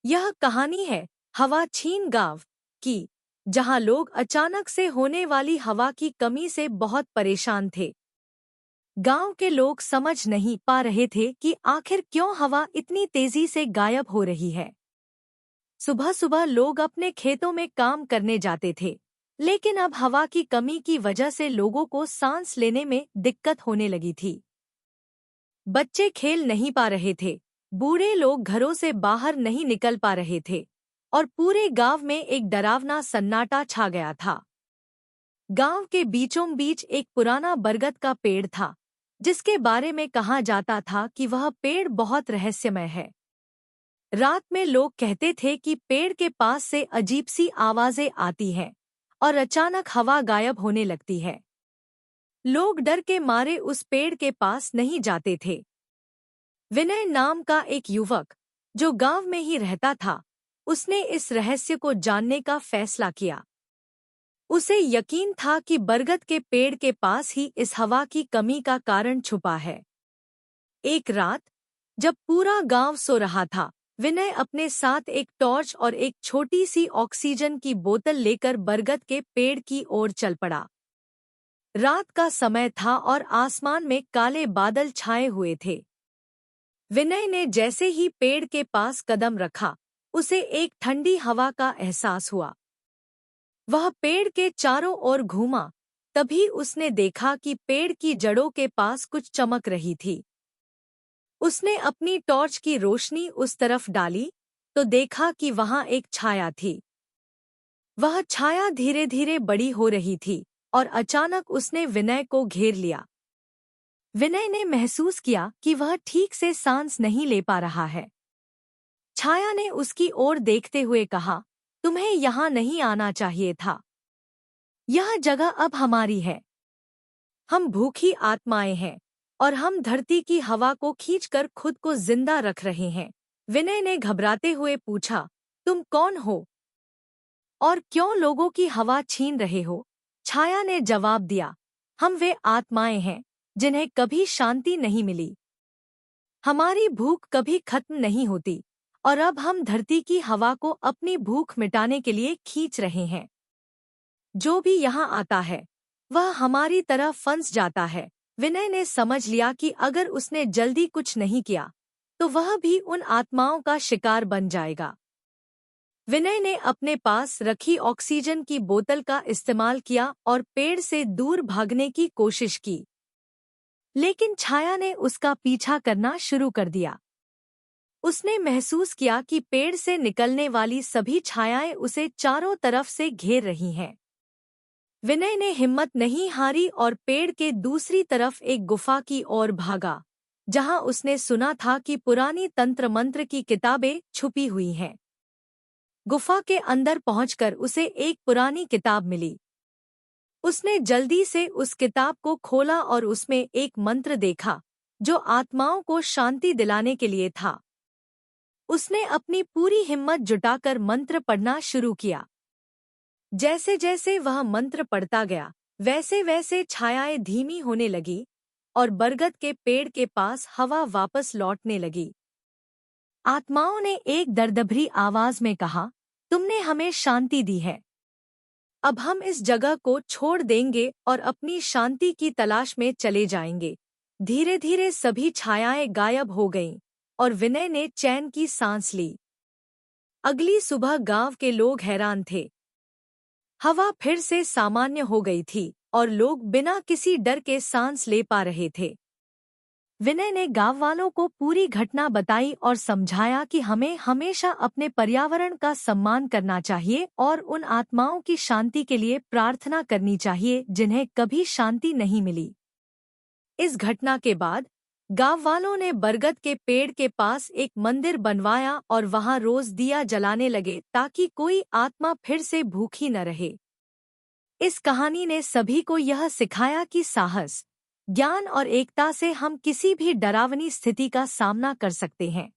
यह कहानी है हवा छीन गांव की, जहां लोग अचानक से होने वाली हवा की कमी से बहुत परेशान थे। गांव के लोग समझ नहीं पा रहे थे कि आखिर क्यों हवा इतनी तेजी से गायब हो रही है। सुबह सुबह लोग अपने खेतों में काम करने जाते थे, लेकिन अब हवा की कमी की वजह से लोगों को सांस लेने में दिक्कत होने लगी थी। बच्चे खेल नहीं पा रहे थे, बूढ़े लोग घरों से बाहर नहीं निकल पा रहे थे और पूरे गांव में एक डरावना सन्नाटा छा गया था। गांव के बीचों बीच एक पुराना बरगद का पेड़ था, जिसके बारे में कहा जाता था कि वह पेड़ बहुत रहस्यमय है। रात में लोग कहते थे कि पेड़ के पास से अजीब सी आवाजें आती हैं और अचानक हवा गायब होने लगती है। लोग डर के मारे उस पेड़ के पास नहीं जाते थे। विनय नाम का एक युवक, जो गांव में ही रहता था, उसने इस रहस्य को जानने का फैसला किया। उसे यकीन था कि बरगद के पेड़ के पास ही इस हवा की कमी का कारण छुपा है। एक रात, जब पूरा गांव सो रहा था, विनय अपने साथ एक टॉर्च और एक छोटी सी ऑक्सीजन की बोतल लेकर बरगद के पेड़ की ओर चल पड़ा। रात का समय था और आसमान में काले बादल छाए हुए थे। विनय ने जैसे ही पेड़ के पास कदम रखा, उसे एक ठंडी हवा का एहसास हुआ। वह पेड़ के चारों ओर घूमा, तभी उसने देखा कि पेड़ की जड़ों के पास कुछ चमक रही थी। उसने अपनी टॉर्च की रोशनी उस तरफ डाली, तो देखा कि वहां एक छाया थी। वह छाया धीरे धीरे बड़ी हो रही थी और अचानक उसने विनय को घेर लिया। विनय ने महसूस किया कि वह ठीक से सांस नहीं ले पा रहा है। छाया ने उसकी ओर देखते हुए कहा, तुम्हें यहाँ नहीं आना चाहिए था। यह जगह अब हमारी है। हम भूखी आत्माएं हैं और हम धरती की हवा को खींचकर खुद को जिंदा रख रहे हैं। विनय ने घबराते हुए पूछा, तुम कौन हो और क्यों लोगों की हवा छीन रहे हो? छाया ने जवाब दिया, हम वे आत्माएं हैं जिन्हें कभी शांति नहीं मिली। हमारी भूख कभी खत्म नहीं होती और अब हम धरती की हवा को अपनी भूख मिटाने के लिए खींच रहे हैं। जो भी यहाँ आता है, वह हमारी तरह फंस जाता है। विनय ने समझ लिया कि अगर उसने जल्दी कुछ नहीं किया, तो वह भी उन आत्माओं का शिकार बन जाएगा। विनय ने अपने पास रखी ऑक्सीजन की बोतल का इस्तेमाल किया और पेड़ से दूर भागने की कोशिश की, लेकिन छाया ने उसका पीछा करना शुरू कर दिया। उसने महसूस किया कि पेड़ से निकलने वाली सभी छायाएं उसे चारों तरफ से घेर रही हैं। विनय ने हिम्मत नहीं हारी और पेड़ के दूसरी तरफ एक गुफा की ओर भागा, जहां उसने सुना था कि पुरानी तंत्र मंत्र की किताबें छुपी हुई हैं। गुफा के अंदर पहुंचकर उसे एक पुरानी किताब मिली। उसने जल्दी से उस किताब को खोला और उसमें एक मंत्र देखा, जो आत्माओं को शांति दिलाने के लिए था। उसने अपनी पूरी हिम्मत जुटाकर मंत्र पढ़ना शुरू किया। जैसे जैसे वह मंत्र पढ़ता गया, वैसे वैसे छायाएं धीमी होने लगी और बरगद के पेड़ के पास हवा वापस लौटने लगी। आत्माओं ने एक दर्दभरी आवाज में कहा, तुमने हमें शांति दी है। अब हम इस जगह को छोड़ देंगे और अपनी शांति की तलाश में चले जाएंगे। धीरे धीरे सभी छायाएं गायब हो गईं और विनय ने चैन की सांस ली। अगली सुबह गांव के लोग हैरान थे। हवा फिर से सामान्य हो गई थी और लोग बिना किसी डर के सांस ले पा रहे थे। विनय ने गांव वालों को पूरी घटना बताई और समझाया कि हमें हमेशा अपने पर्यावरण का सम्मान करना चाहिए और उन आत्माओं की शांति के लिए प्रार्थना करनी चाहिए जिन्हें कभी शांति नहीं मिली। इस घटना के बाद गांव वालों ने बरगद के पेड़ के पास एक मंदिर बनवाया और वहां रोज दिया जलाने लगे ताकि कोई आत्मा फिर से भूखी न रहे। इस कहानी ने सभी को यह सिखाया कि साहस, ज्ञान और एकता से हम किसी भी डरावनी स्थिति का सामना कर सकते हैं।